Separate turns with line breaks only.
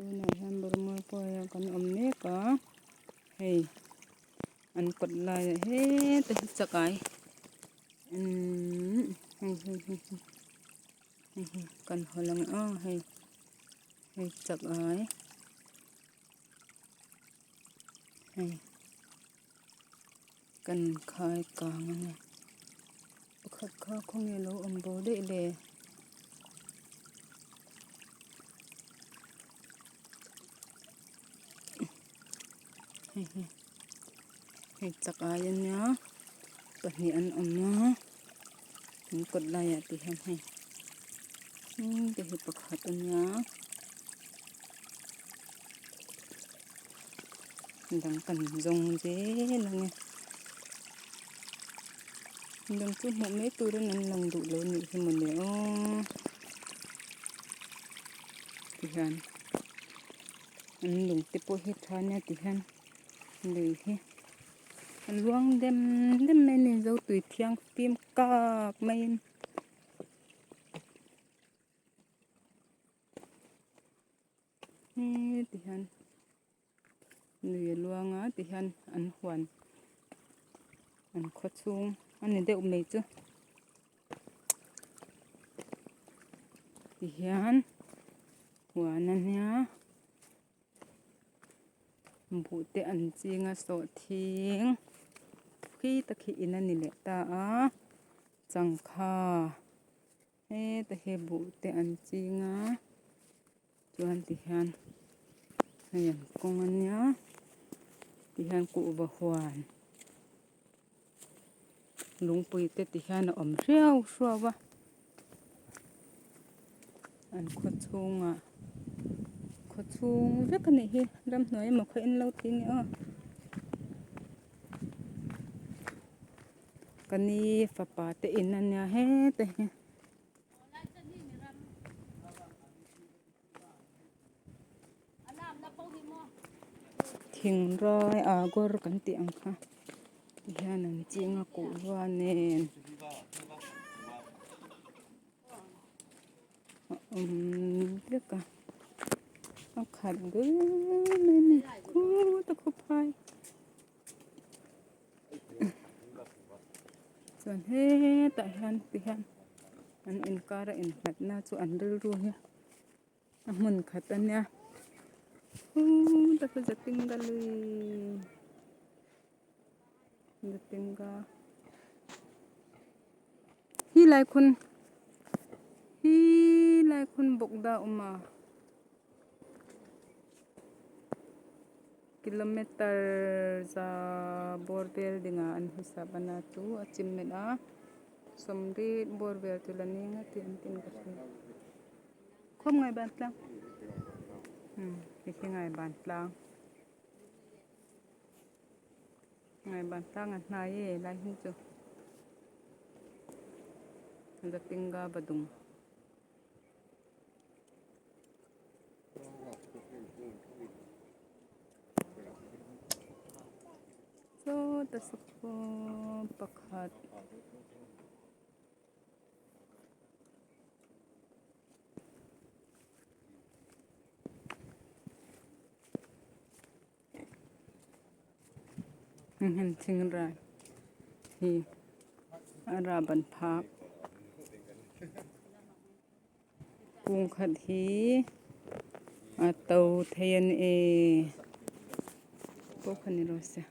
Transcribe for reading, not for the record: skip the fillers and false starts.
tu na han burma po ya kan omne ka hey an kot lai he te chakai kan holang hey hey chakai hey kan khai kang ne pakhat kha khong ye lo om bo de le hey chakayan nya pahni an amma an kot lai ya ti han hey te hi pakhat an nya dang kan zong je lang dang chu mo me tu ren an lang du lo ni hi mon le o ti han an lung te po hi tha nya ti han le hi an luang dem me ne zo tui thiang tim kak mai ti han nui luanga ti han an huan an kho chung an de um nei chu ti hian huan an nya bu te an chinga so thing khi ta khi in ani le ta a changkha he ta he bu te an chinga chuan ti hian hayan kong an nya ti hian ku ba huan lungpui te ti hian a om riau hruawa an kho chunga kho chung vek ani hi ram hnoi ma kho in lo thing a kani fapa te in an nya he te thing roi agor kan ti ang kha hian an chinga ku ruan nen leka a khat de ne ku ta khu phai chuan he ta hian ti hian an in kara in khat na chu an ril ru hi a hmun khat an nya ta ka jatinga lui jatinga hi lai khun bokda uma kilometer za borbel dinga an hisab ana chu achim met a somri borbel tulani nga tin ka khom ngai ban tlang hi ngai ban tlang an na ye lai hin chu da tinga badung so ta sakpo pakhat thing ra hi ara ban phak kung khat hi a tau thayan e ko khani ro se